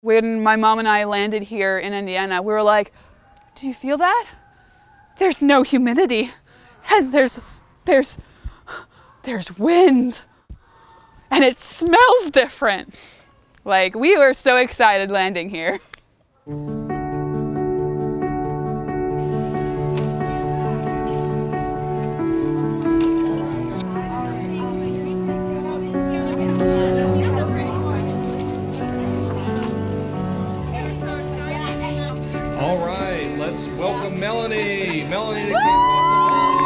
When my mom and I landed here in Indiana, we were like, do you feel that? There's no humidity, and there's wind, and it smells different. Like, we were so excited landing here. All right, let's welcome Melanie. Melanie to Camp PossAbility.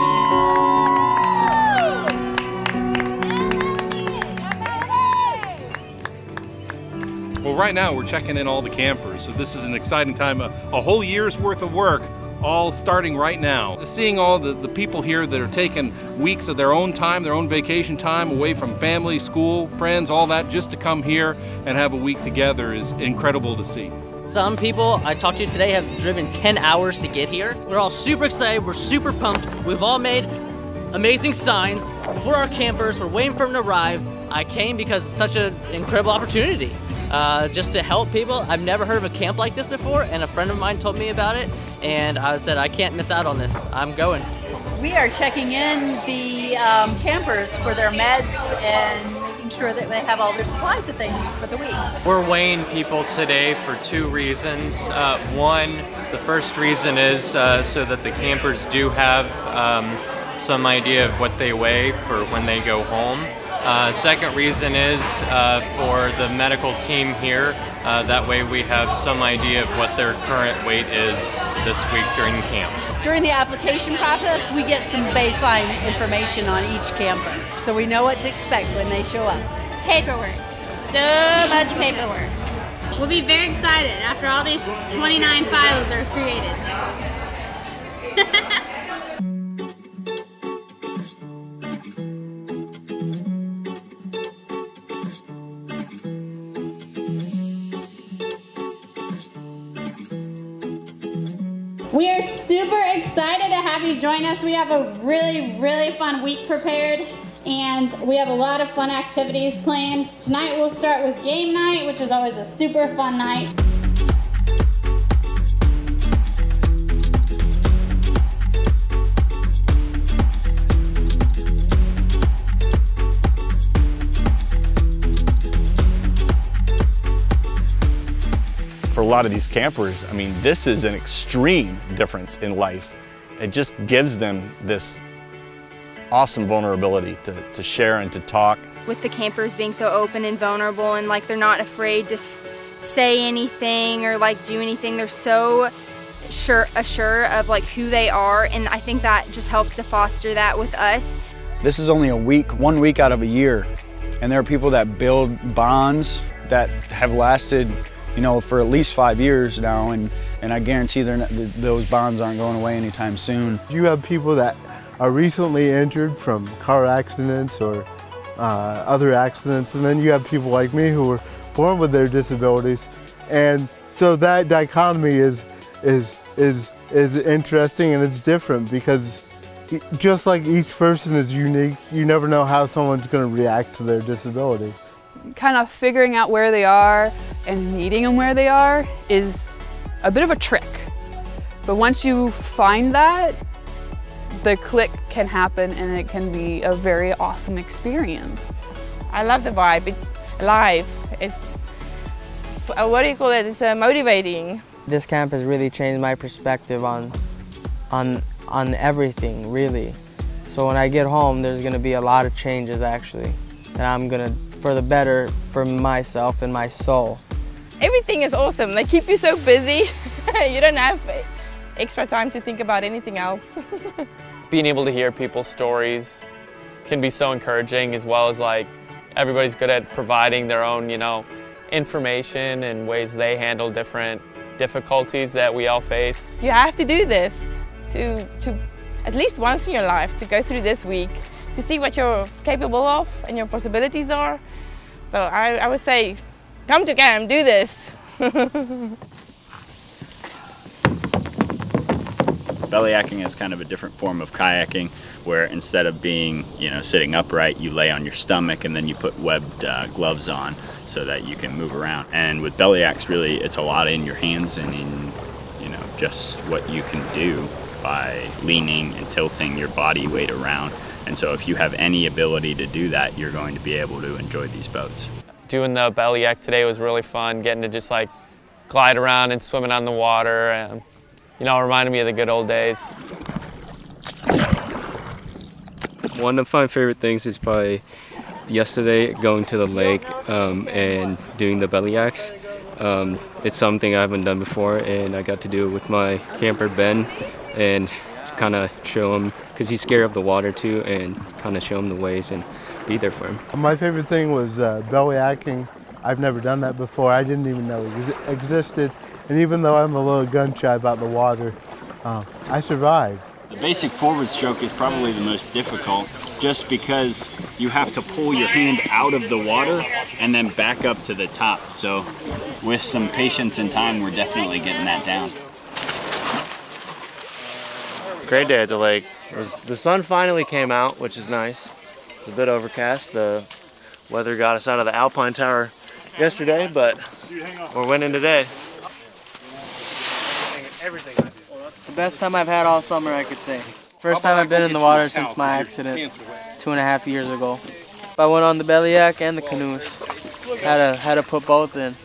Well, right now we're checking in all the campers, so this is an exciting time. A whole year's worth of work, all starting right now. Seeing all the people here that are taking weeks of their own time, their own vacation time, away from family, school, friends, all that, just to come here and have a week together is incredible to see. Some people I talked to today have driven 10 hours to get here. We're all super excited, we're super pumped. We've all made amazing signs for our campers. We're waiting for them to arrive. I came because it's such an incredible opportunity just to help people. I've never heard of a camp like this before, and a friend of mine told me about it, and I said, I can't miss out on this. I'm going. We are checking in the campers for their meds and making sure that they have all their supplies that they need for the week. We're weighing people today for two reasons. One, the first reason is so that the campers do have some idea of what they weigh for when they go home. Second reason is for the medical team here. That way we have some idea of what their current weight is this week during camp. During the application process, we get some baseline information on each camper, so we know what to expect when they show up. Paperwork. So much paperwork. We'll be very excited after all these 29 files are created. We are super excited to have you join us. We have a really fun week prepared, and we have a lot of fun activities planned. Tonight we'll start with game night, which is always a super fun night. For a lot of these campers, I mean, this is an extreme difference in life. It just gives them this awesome vulnerability to share and to talk. With the campers being so open and vulnerable, and like they're not afraid to say anything or like do anything, they're so assured of like who they are, and I think that just helps to foster that with us. This is only one week out of a year, and there are people that build bonds that have lasted, you know, for at least 5 years now, and I guarantee those bonds aren't going away anytime soon. You have people that are recently injured from car accidents or other accidents, and then you have people like me who were born with their disabilities, and so that dichotomy is interesting, and it's different because just like each person is unique, you never know how someone's going to react to their disability. Kind of figuring out where they are and meeting them where they are is a bit of a trick. But once you find that, the click can happen and it can be a very awesome experience. I love the vibe. It's alive. It's, what do you call it? It's motivating. This camp has really changed my perspective on everything, really. So when I get home, there's going to be a lot of changes actually, and I'm going to, for the better, for myself and my soul. Everything is awesome. They keep you so busy. You don't have extra time to think about anything else. Being able to hear people's stories can be so encouraging, as well as like everybody's good at providing their own, you know, information and ways they handle different difficulties that we all face. You have to do this to at least once in your life, to go through this week, to see what you're capable of and your possibilities are. So I would say, come to camp, do this. Bellyacking is kind of a different form of kayaking, where instead of being, sitting upright, you lay on your stomach and then you put webbed gloves on so that you can move around. And with Bellyacs, really, it's a lot in your hands and in, just what you can do by leaning and tilting your body weight around. And so if you have any ability to do that, you're going to be able to enjoy these boats. Doing the Bellyac today was really fun, getting to just like glide around and swimming on the water, and reminded me of the good old days. One of my favorite things is probably yesterday going to the lake and doing the Bellyacs. It's something I haven't done before, and I got to do it with my camper Ben and kind of show him, because he's scared of the water too, and kind of show him the ways and be there for him. My favorite thing was Bellyaking. I've never done that before. I didn't even know it existed, and even though I'm a little gun shy about the water, I survived. The basic forward stroke is probably the most difficult, just because you have to pull your hand out of the water and then back up to the top. So with some patience and time, we're definitely getting that down. Great day at the lake. The sun finally came out, which is nice. It's a bit overcast. The weather got us out of the Alpine Tower yesterday, but we're winning today. The best time I've had all summer, I could say. First time I've been in the water since my accident 2.5 years ago. I went on the Bellyac and the canoes. Had to put both in.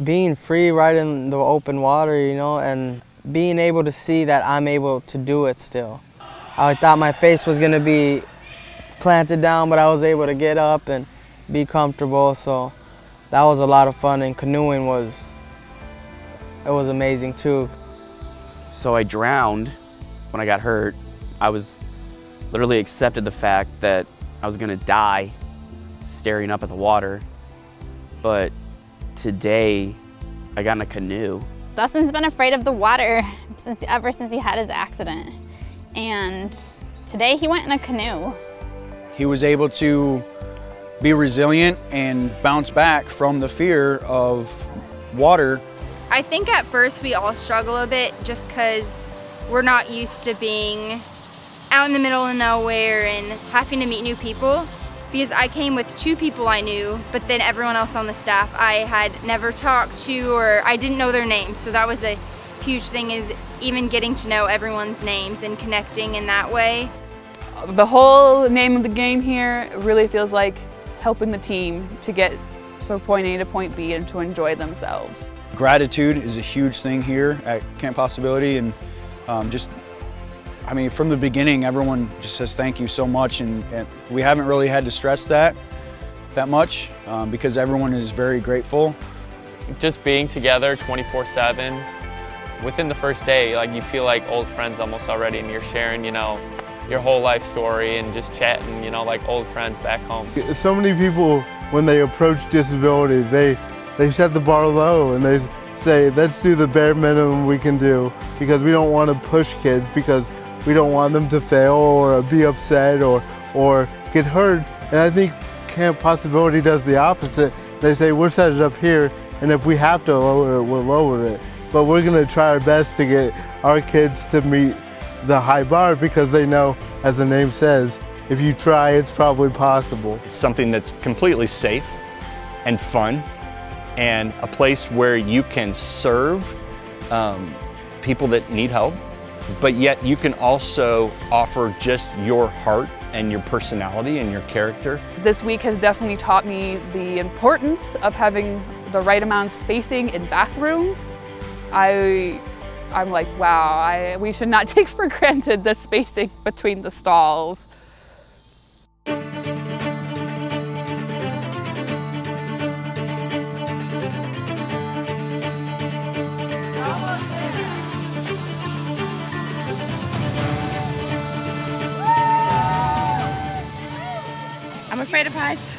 Being free right in the open water, and being able to see that I'm able to do it still. I thought my face was gonna be planted down, but I was able to get up and be comfortable, so that was a lot of fun, and canoeing was amazing too. So I drowned when I got hurt. I was literally accepted the fact that I was gonna die staring up at the water. But today I got in a canoe. Dustin's been afraid of the water ever since he had his accident. And today he went in a canoe. He was able to be resilient and bounce back from the fear of water. I think at first we all struggle a bit just because we're not used to being out in the middle of nowhere and having to meet new people. Because I came with 2 people I knew, but then everyone else on the staff I had never talked to, or I didn't know their names. So that was a huge thing, is even getting to know everyone's names and connecting in that way. The whole name of the game here really feels like helping the team to get from point A to point B and to enjoy themselves. Gratitude is a huge thing here at Camp PossAbility, and from the beginning, everyone just says thank you so much, and we haven't really had to stress that much because everyone is very grateful. Just being together 24/7, within the first day, you feel like old friends almost already, and you're sharing, your whole life story and just chatting, like old friends back home. So many people, when they approach disability, they set the bar low and they say, let's do the bare minimum we can do, because we don't want to push kids, because we don't want them to fail or be upset or get hurt. And I think Camp PossAbility does the opposite. They say, we'll set it up here, and if we have to lower it, we'll lower it. But we're going to try our best to get our kids to meet the high bar, because they know, as the name says, if you try, it's probably possible. It's something that's completely safe and fun, and a place where you can serve people that need help, but yet you can also offer just your heart and your personality and your character. This week has definitely taught me the importance of having the right amount of spacing in bathrooms. I'm like, wow, we should not take for granted the spacing between the stalls. I'm afraid of heights.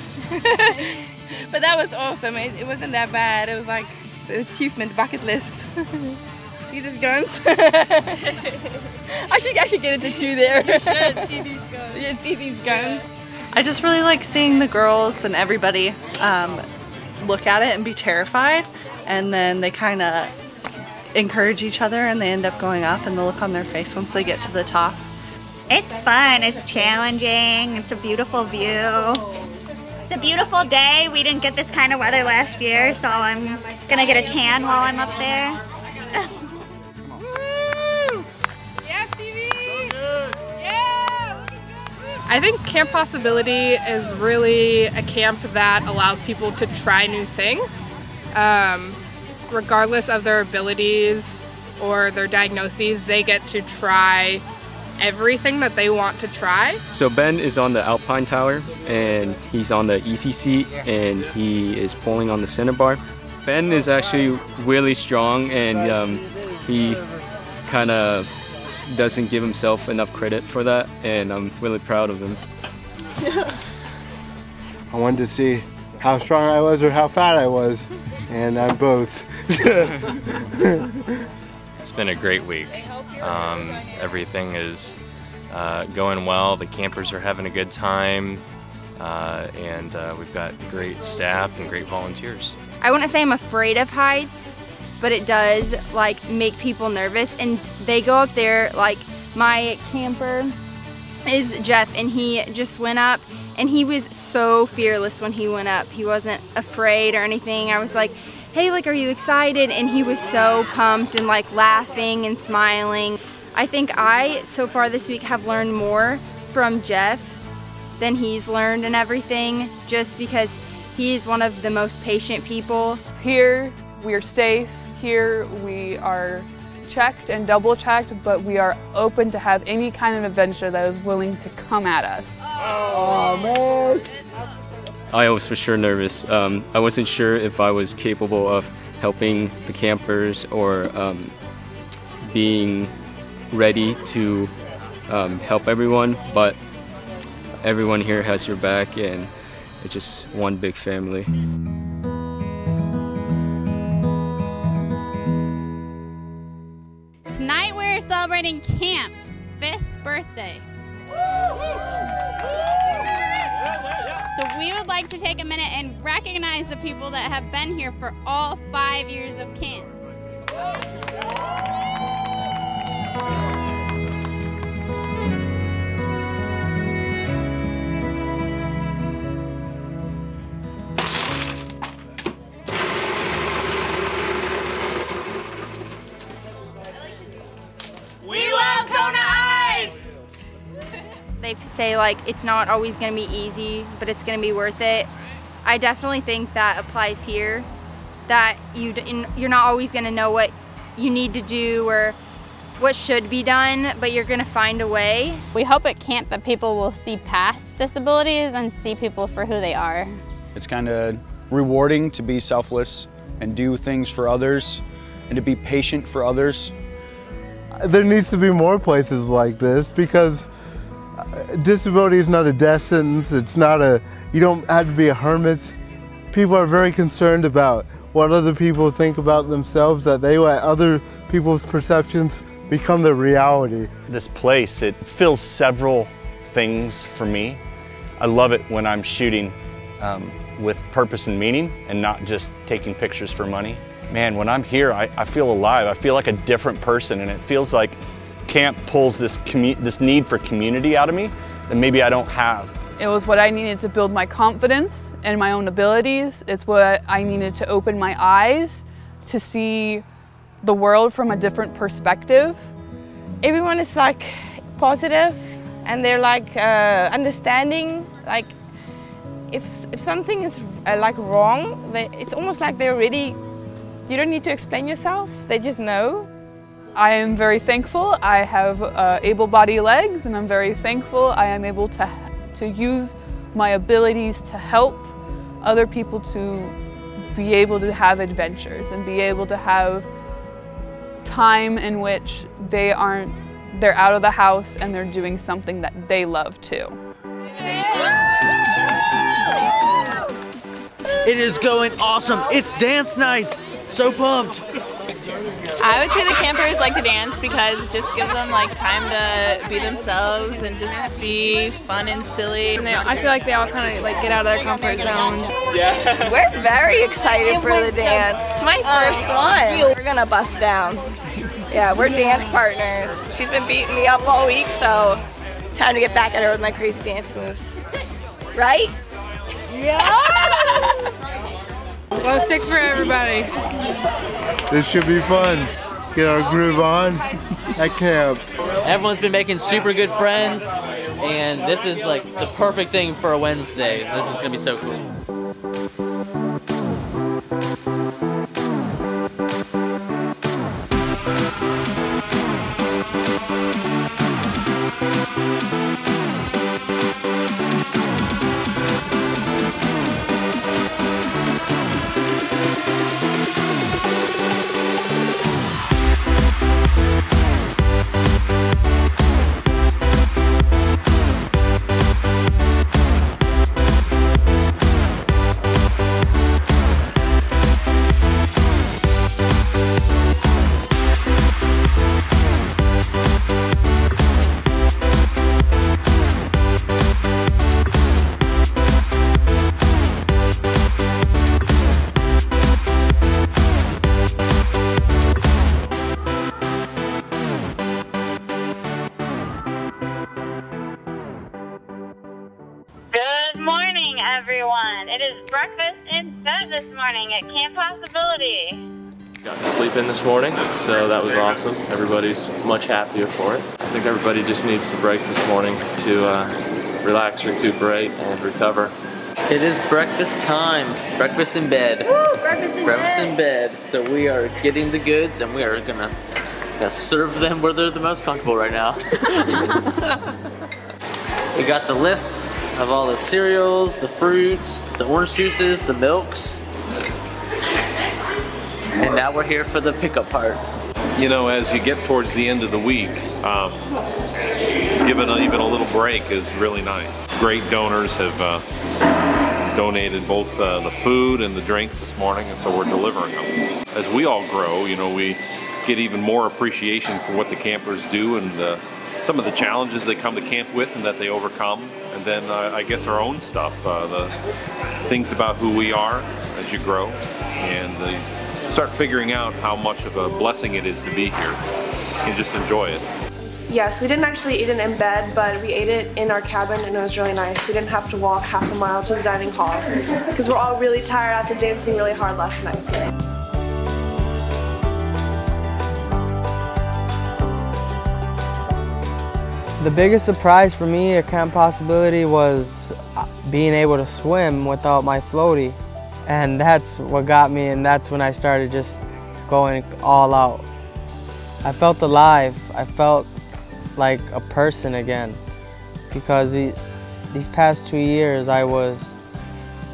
But that was awesome. It wasn't that bad. It was like the achievement bucket list. See these guns? I should get into 2 there. You should see these guns. Yeah, see these guns. I just really like seeing the girls and everybody look at it and be terrified, and then they kind of encourage each other and they end up going up, and the look on their face once they get to the top. It's fun, it's challenging, it's a beautiful view. It's a beautiful day. We didn't get this kind of weather last year, so I'm gonna get a tan while I'm up there. I think Camp PossAbility is really a camp that allows people to try new things, regardless of their abilities or their diagnoses. They get to try everything that they want to try. So Ben is on the Alpine Tower, and he's on the easy seat, and he is pulling on the center bar. Ben is actually really strong, and he kind of doesn't give himself enough credit for that, and I'm really proud of him. I wanted to see how strong I was or how fat I was, and I'm both. It's been a great week. Everything is going well. The campers are having a good time, and we've got great staff and great volunteers. I wouldn't say I'm afraid of heights, but it does like make people nervous, and they go up there. Like my camper is Jeff, and he just went up, and he was so fearless when he went up. He wasn't afraid or anything. I was like, hey, like, are you excited? And he was so pumped and like laughing and smiling. I think I, so far this week, have learned more from Jeff than he's learned and everything, just because he's one of the most patient people. Here we are safe. Here we are checked and double checked, but we are open to have any kind of adventure that is willing to come at us. Oh man! I was for sure nervous. I wasn't sure if I was capable of helping the campers or being ready to help everyone, but everyone here has your back, and it's just one big family. Tonight we're celebrating Camp's 5th birthday. So we would like to take a minute and recognize the people that have been here for all 5 years of camp. They say like it's not always going to be easy, but it's going to be worth it. I definitely think that applies here, that you're not always going to know what you need to do or what should be done, but you're going to find a way. We hope at camp that people will see past disabilities and see people for who they are. It's kind of rewarding to be selfless and do things for others and to be patient for others. There needs to be more places like this, because disability is not a death sentence. It's not you don't have to be a hermit. People are very concerned about what other people think about themselves, that they let other people's perceptions become their reality. This place, it fills several things for me. I love it when I'm shooting with purpose and meaning and not just taking pictures for money. Man, when I'm here, I feel alive. I feel like a different person, and it feels like camp pulls this need for community out of me that maybe I don't have. It was what I needed to build my confidence and my own abilities. It's what I needed to open my eyes to see the world from a different perspective. Everyone is like positive, and they're like understanding. Like if something is like wrong, it's almost like they're already. You don't need to explain yourself. They just know. I am very thankful. I have able-bodied legs, and I'm very thankful I am able to use my abilities to help other people to be able to have adventures and be able to have time in which they're out of the house and they're doing something that they love too. It is going awesome. It's dance night. So pumped. here? I would say the campers like to dance because it just gives them like time to be themselves and just be fun and silly. And I feel like they all kind of like get out of their comfort zones. Yeah. We're very excited for the dance. It's my first one. We're gonna bust down. Yeah, we're dance partners. She's been beating me up all week, so time to get back at her with my crazy dance moves. Right? Yeah! Well, sticks for everybody. This should be fun. Get our groove on at camp. Everyone's been making super good friends, and this is like the perfect thing for a Wednesday. This is gonna be so cool. Good morning, everyone. It is breakfast in bed this morning at Camp PossAbility. Got to sleep in this morning, so that was awesome. Everybody's much happier for it. I think everybody just needs the break this morning to relax, recuperate, and recover. It is breakfast time. Breakfast in bed. Woo, breakfast in bed. So we are getting the goods, and we are gonna serve them where they're the most comfortable right now. We got the lists of all the cereals, the fruits, the orange juices, the milks. And now we're here for the pickup part. You know, as you get towards the end of the week, giving even a little break is really nice. Great donors have donated both the food and the drinks this morning, and so we're delivering them. As we all grow, you know, we get even more appreciation for what the campers do and some of the challenges they come to camp with and that they overcome. And then I guess our own stuff, the things about who we are as you grow, and you start figuring out how much of a blessing it is to be here and just enjoy it. Yes, we didn't actually eat it in bed, but we ate it in our cabin and it was really nice. We didn't have to walk half a mile to the dining hall because we're all really tired after dancing really hard last night. The biggest surprise for me at Camp PossAbility was being able to swim without my floaty. And that's what got me, and that's when I started just going all out. I felt alive. I felt like a person again, because these past 2 years I was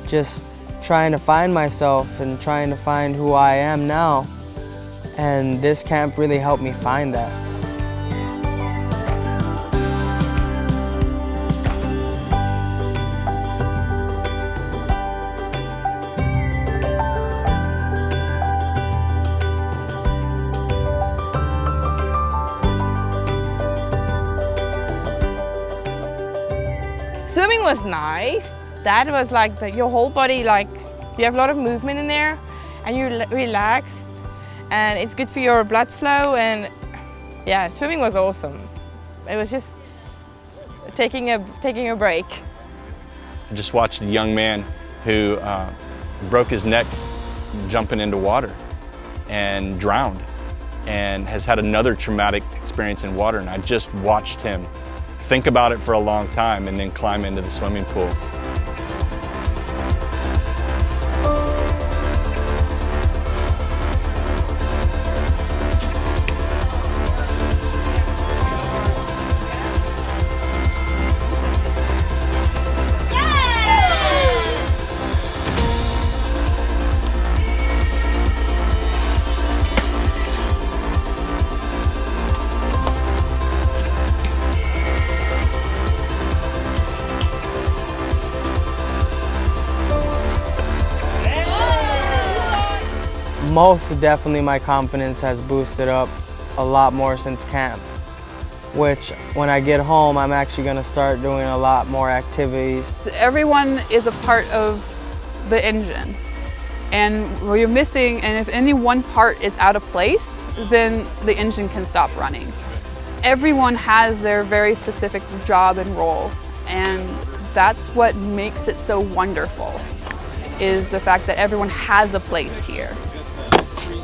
just trying to find myself and trying to find who I am now. And this camp really helped me find that. Swimming was nice. That was like your whole body, like you have a lot of movement in there and you're relaxed and it's good for your blood flow, and yeah, swimming was awesome. It was just taking a break. I just watched a young man who broke his neck jumping into water and drowned, and has had another traumatic experience in water, and I just watched him think about it for a long time and then climb into the swimming pool. Most definitely my confidence has boosted up a lot more since camp, which when I get home, I'm actually going to start doing a lot more activities. Everyone is a part of the engine, and what you're missing, and if any one part is out of place, then the engine can stop running. Everyone has their very specific job and role, and that's what makes it so wonderful, is the fact that everyone has a place here.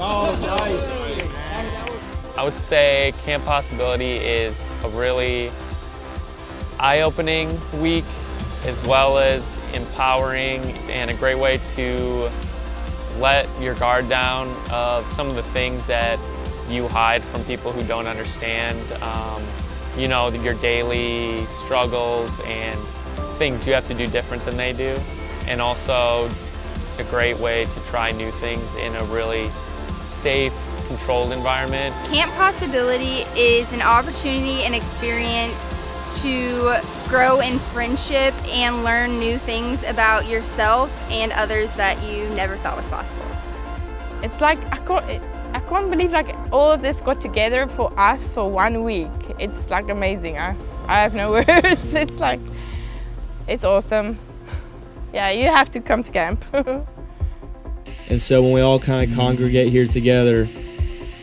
Oh, nice. I would say Camp PossAbility is a really eye-opening week, as well as empowering and a great way to let your guard down of some of the things that you hide from people who don't understand, you know, your daily struggles and things you have to do different than they do, and also a great way to try new things in a really safe, controlled environment. Camp PossAbility is an opportunity and experience to grow in friendship and learn new things about yourself and others that you never thought was possible. It's like, I can't believe like all of this got together for us for 1 week. It's like amazing. I have no words. It's like, it's awesome. Yeah, you have to come to camp. And so when we all kind of congregate here together,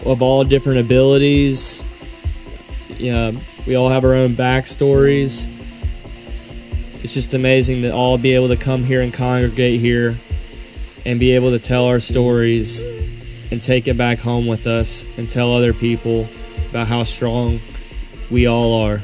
of all different abilities, we all have our own backstories. It's just amazing to all be able to come here and congregate here and be able to tell our stories and take it back home with us and tell other people about how strong we all are.